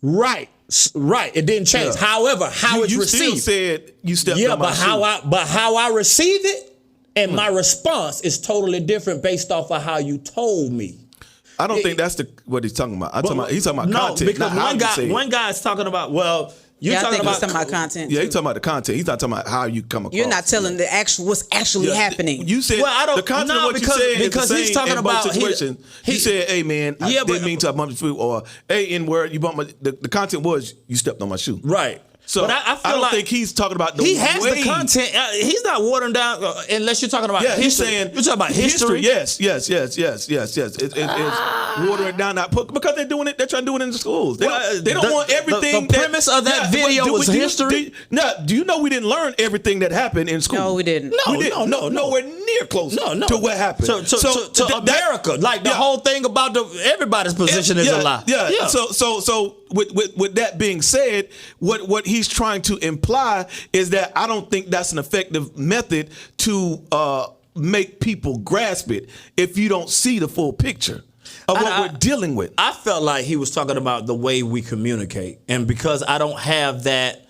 Right. It didn't change. Yeah. However, how it's received. You still said you stepped on my shoe. But how I receive it and my response is totally different based off of how you told me. I don't think that's what he's talking about. He's talking about content. Because one guy's talking about, I think he's talking about content. Yeah, he's talking about the content. He's not talking about how you come across. You're not telling what's actually happening. You said the content of what you said because is the same he's talking in both about situations. He said, "Hey man, I didn't mean to bump your foot," or "Hey, in word, you bumped my." The content was you stepped on my shoe. Right. So I don't think he's talking about the way. He has the content. He's not watering down unless you're talking about history. He's saying you're talking about history. Yes. It's watering down because they're doing it. They're trying to do it in the schools. They don't want everything. The premise of that video was history. Do you know we didn't learn everything that happened in school? No, we didn't. No, nowhere near close to what happened. To America, like the whole thing about everybody's position is a lie. Yeah. So with that being said, what he's trying to imply is that I don't think that's an effective method to make people grasp it if you don't see the full picture of what we're dealing with. I felt like he was talking about the way we communicate, and because I don't have that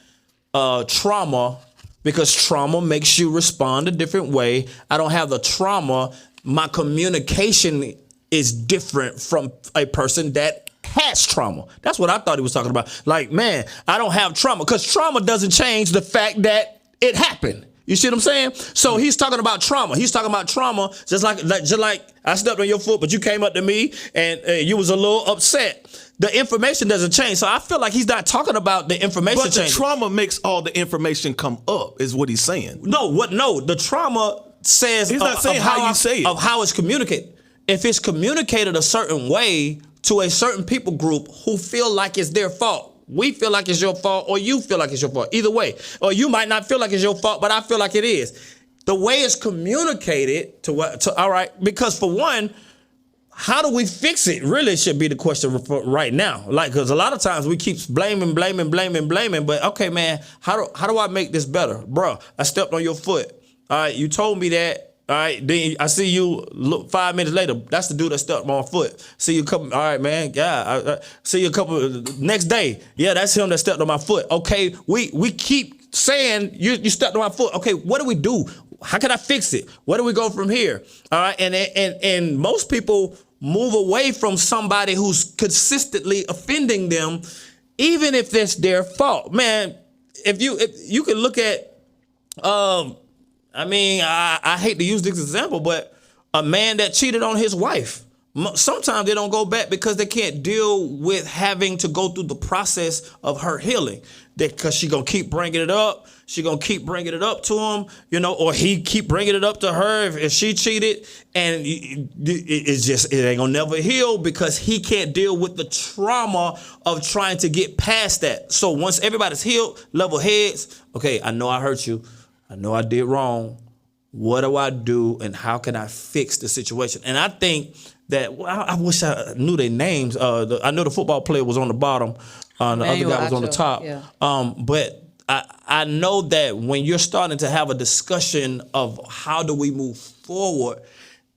trauma, because trauma makes you respond a different way. I don't have the trauma. My communication is different from a person that has trauma. That's what I thought he was talking about. Like, man, I don't have trauma because trauma doesn't change the fact that it happened. You see what I'm saying? So he's talking about trauma. He's talking about trauma just like I stepped on your foot, but you came up to me and you was a little upset. The information doesn't change. So I feel like he's not talking about the information changing. But the trauma makes all the information come up is what he's saying. No, the trauma says he's not saying how you say it. Of how it's communicated. If it's communicated a certain way to a certain people group who feel like it's their fault. We feel like it's your fault, or you feel like it's your fault. Either way. Or you might not feel like it's your fault, but I feel like it is. The way it's communicated all right, because for one, how do we fix it? Really should be the question right now. Like, because a lot of times we keep blaming, but okay, man, how do I make this better? Bruh, I stepped on your foot. All right, you told me that. All right, then I see you 5 minutes later. That's the dude that stepped on my foot. See you couple. All right, man. Yeah, I see you a couple next day. Yeah, that's him that stepped on my foot. Okay, we keep saying you stepped on my foot. Okay, what do we do? How can I fix it? Where do we go from here? All right, and most people move away from somebody who's consistently offending them, even if it's their fault. Man, if you can look at I hate to use this example, but a man that cheated on his wife, sometimes they don't go back because they can't deal with having to go through the process of her healing. Because she gonna keep bringing it up. She gonna keep bringing it up to him, or he keep bringing it up to her if she cheated, and it ain't gonna never heal because he can't deal with the trauma of trying to get past that. So once everybody's healed, level heads, okay, I know I hurt you. I know I did wrong. What do I do, and how can I fix the situation? And I think that I wish I knew their names. I know the football player was on the bottom, the other guy was on the top. Yeah. But I know that when you're starting to have a discussion of how do we move forward,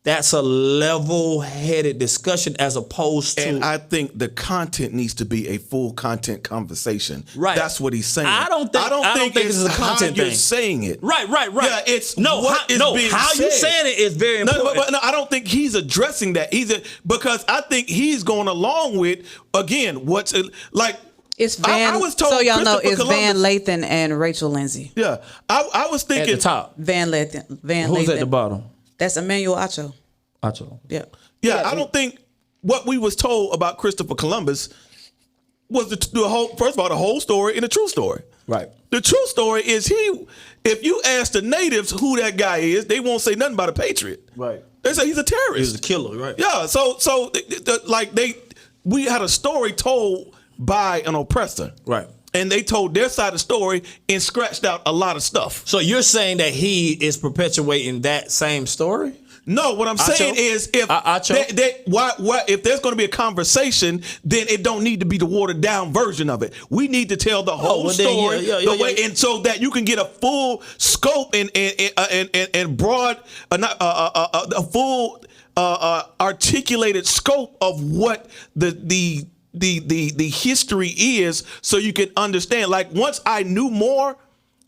that's a level-headed discussion as opposed to... And I think the content needs to be a full content conversation. Right. That's what he's saying. I don't think it's a content thing. You're saying it. Right. Yeah, it's how said. You saying it is very important. But I don't think he's addressing that either, because I think he's going along with, again, what's... like. It's Van. I was told so y'all know it's Columbus. Van Lathan and Rachel Lindsay. Yeah, I was thinking at the top. Van Lathan. Who's at the bottom? That's Emmanuel Acho. Yeah. I don't think what we was told about Christopher Columbus was the whole. First of all, the whole story and the true story. Right. The true story is if you ask the natives who that guy is, they won't say nothing about a patriot. Right. They say he's a terrorist. He's a killer. Right. Yeah. So we had a story told by an oppressor. Right. And they told their side of the story and scratched out a lot of stuff. So you're saying that he is perpetuating that same story? No, what I'm saying is if if there's going to be a conversation, then it don't need to be the watered down version of it. We need to tell the whole story and so that you can get a full scope and broad a full articulated scope of what the the history is, so you can understand. Like once I knew more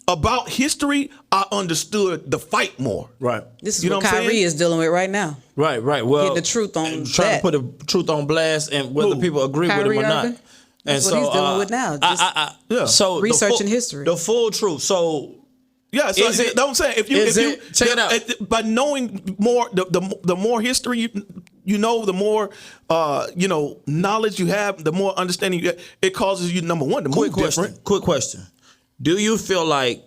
about history, I understood the fight more. Right. This is You know what what I'm Kyrie saying? is dealing with right now. Right. Well, Getting the truth on and trying that. to put the truth on blast, and whether Who? people agree with Kyrie him or not. Irving? And That's what he's dealing with now. Yeah. So researching history. the full truth. So Yeah, so Is it- that's what I'm saying. If is you it- check it out. by knowing more, the more history you know, the more knowledge you have, the more understanding you get, it causes you, number one, to move different. Quick question. Do you feel like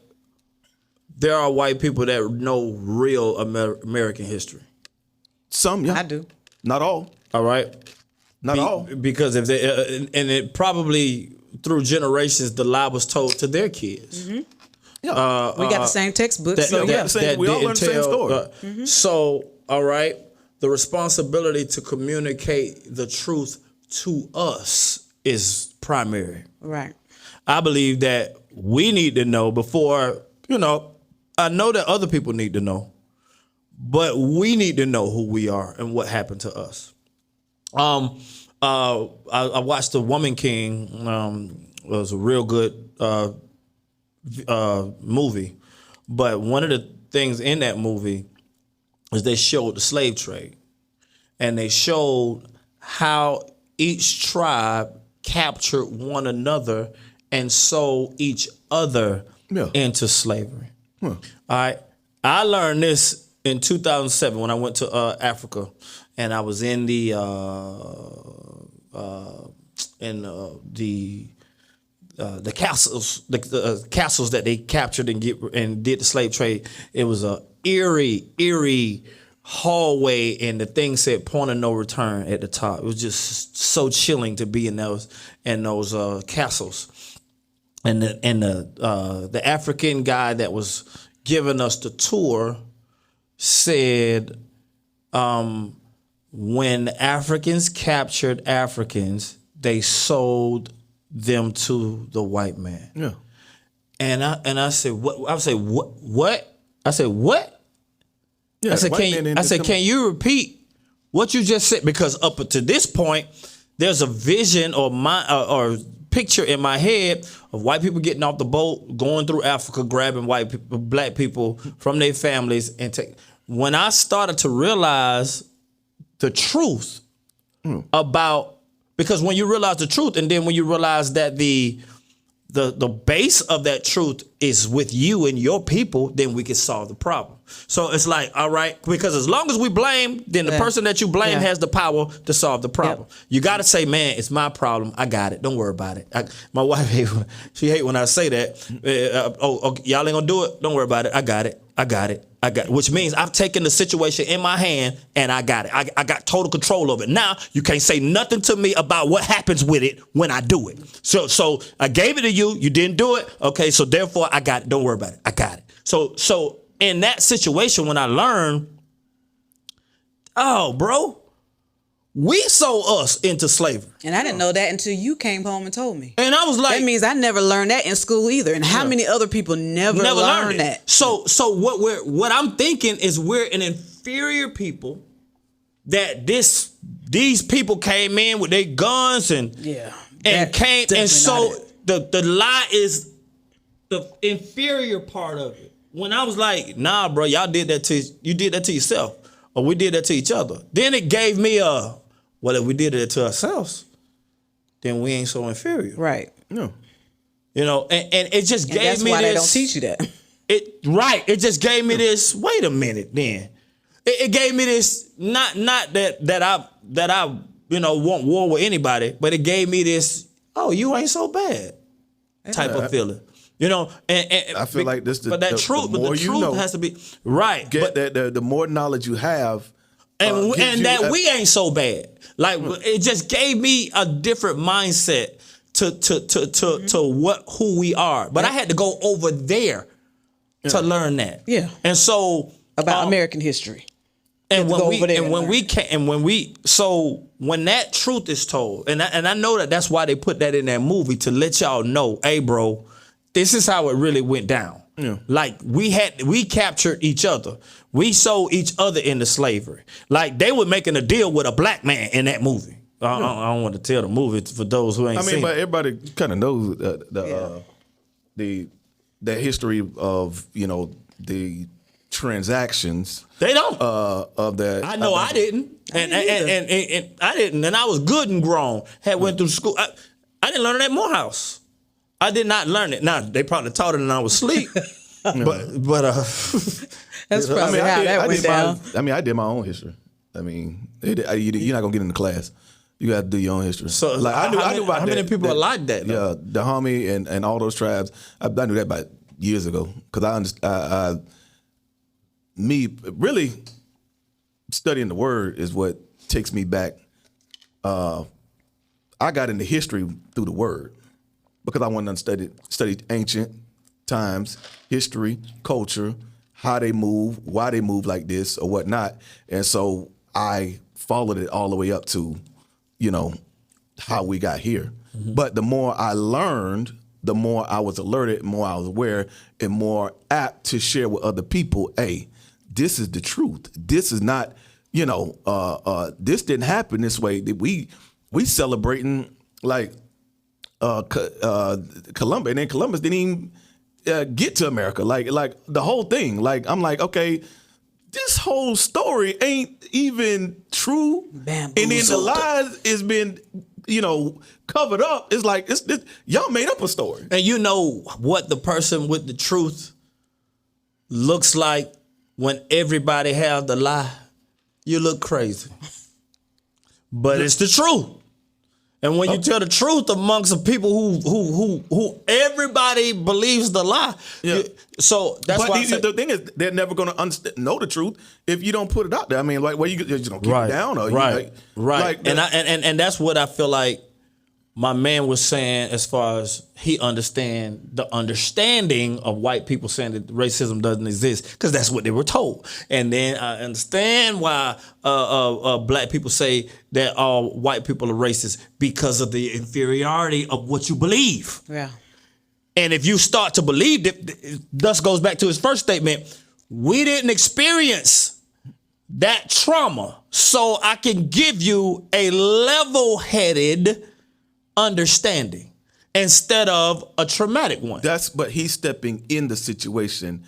there are white people that know real American history? Some, yeah, I do. not all, All right. not all. Because if they and it probably through generations the lie was told to their kids. Mm-hmm. Yeah, We got the same textbooks. we all didn't learn the same story. So, all right, the responsibility to communicate the truth to us is primary. Right. I believe that we need to know before, I know that other people need to know, but we need to know who we are and what happened to us. I watched The Woman King. It was a real good movie, but one of the things in that movie is they showed the slave trade, and they showed how each tribe captured one another and sold each other into slavery. All right, I learned this in 2007 when I went to Africa, and I was in the castles, the castles that they captured and did the slave trade. It was a eerie hallway, and the thing said "point of no return" at the top. It was just so chilling to be in those castles. And the African guy that was giving us the tour said, when Africans captured Africans, they sold them to the white man. Yeah. And I said, what? I said, what? I said, what? Yeah, I said, white can you repeat what you just said? Because up to this point, there's a vision or picture in my head of white people getting off the boat, going through Africa, grabbing black people from their families, and when I started to realize the truth about, because when you realize the truth, and then when you realize that the base of that truth is with you and your people, then we can solve the problem. So it's like, all right, because as long as we blame, then the person that you blame has the power to solve the problem. Yep. You got to say, man, it's my problem. I got it. Don't worry about it. My wife, she hate when I say that. Y'all ain't gonna do it. Don't worry about it. I got it. Which means I've taken the situation in my hand and I got it. I got total control of it. Now you can't say nothing to me about what happens with it when I do it. So I gave it to you. You didn't do it. Okay. So therefore I got it. Don't worry about it. I got it. So in that situation, when I learned, bro, we sold us into slavery. And I didn't know that until you came home and told me. And I was like, that means I never learned that in school either. And how many other people never learned that? So what I'm thinking is we're an inferior people, that these people came in with their guns and came, and so the lie is the inferior part of it. When I was like, nah, bro, you did that to yourself, or we did that to each other. Then it gave me well, if we did it to ourselves, then we ain't so inferior. Right. No. And it just gave me this. That's why they don't teach you that. It just gave me this. Wait a minute, then. It gave me this. Not that I want war with anybody, but it gave me this. Oh, you ain't so bad type of feeling. And I feel like this. But the truth has to be right. The more knowledge you have, and we ain't so bad. Like it just gave me a different mindset to who we are. But I had to go over there to learn that. Yeah. And so about American history. And when that truth is told, and I know that's why they put that in that movie, to let y'all know, hey, bro, this is how it really went down. Yeah. Like we captured each other. We sold each other into slavery. Like they were making a deal with a black man in that movie. I don't want to tell the movie for those who ain't seen but it. everybody kind of knows the history of the transactions. They don't. Of that. I know I didn't. And I didn't. And I was good and grown. Had went through school. I didn't learn it at Morehouse. I did not learn it. Now, they probably taught it and I was asleep. but That's probably how that went down. I did my own history. I mean, you're not going to get in the class. You got to do your own history. So like I knew about how many people are like that? Though? Yeah, the homie and all those tribes. I knew that about years ago because me really studying the word is what takes me back. I got into history through the word because I wanted to study ancient times, history, culture, how they move, why they move like this or whatnot. And so I followed it all the way up to, how we got here. Mm-hmm. But the more I learned, the more I was alerted, more I was aware, and more apt to share with other people, hey, this is the truth. This is not, this didn't happen this way. We celebrating like Columbus, and then Columbus didn't even get to America. Like the whole thing. Like I'm like, okay, this whole story ain't even true. And then the lies has been, covered up. It's like y'all made up a story. And you know what the person with the truth looks like when everybody has the lie? You look crazy. But it's the truth. And when you tell the truth amongst the people who everybody believes the lie, so that's why. But the thing is, they're never going to know the truth if you don't put it out there. I mean, like, where you just gonna keep it down, or right. And that's what I feel like my man was saying as far as he understand the understanding of white people saying that racism doesn't exist because that's what they were told. And then I understand why black people say that all white people are racist because of the inferiority of what you believe. Yeah. And if you start to believe it, thus goes back to his first statement, we didn't experience that trauma. So I can give you a level-headed understanding instead of a traumatic one. But he's stepping in the situation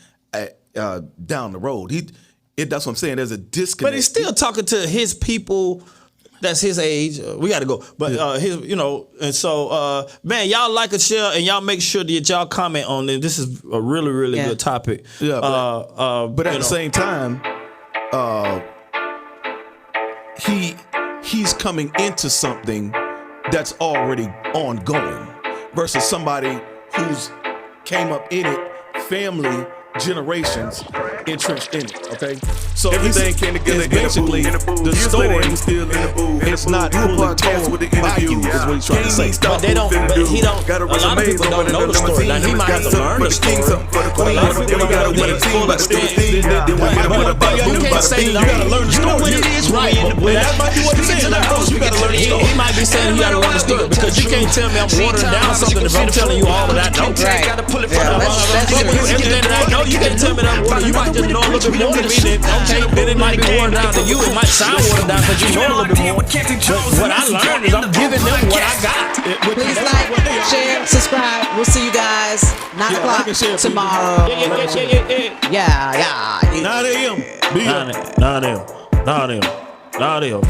down the road. That's what I'm saying. There's a disconnect. But he's still talking to his people that's his age. We got to go. But and so man, y'all like and share, and y'all make sure that y'all comment on it. This is a really, really good topic. Yeah. But at the same time, he's coming into something that's already ongoing versus somebody who's came up in it, family, generations entrenched in it. Okay, so everything came together. Basically, the story is not fully told by you. Is what he's trying to say. But they don't. But he don't. A lot of people don't know the story. Like he might have to learn the story. A lot of people don't get it full extent. You can't say that. You gotta learn the story. You know what it is, right? But that might be what he's saying. You gotta learn the story. He might be saying you gotta learn the story because you can't tell me I'm watering down something if I'm telling you all that I know. Right. Everything that I know, you can't tell me that I'm watering. You might just know a little bit more than me. Then it might be watered down to you. It might sound watered down because you know a little bit more. But what I learned is I'm giving them what I got. Please like, share, subscribe. We'll see you guys 9 o'clock tomorrow. Yeah. 9 a.m. 9 a.m.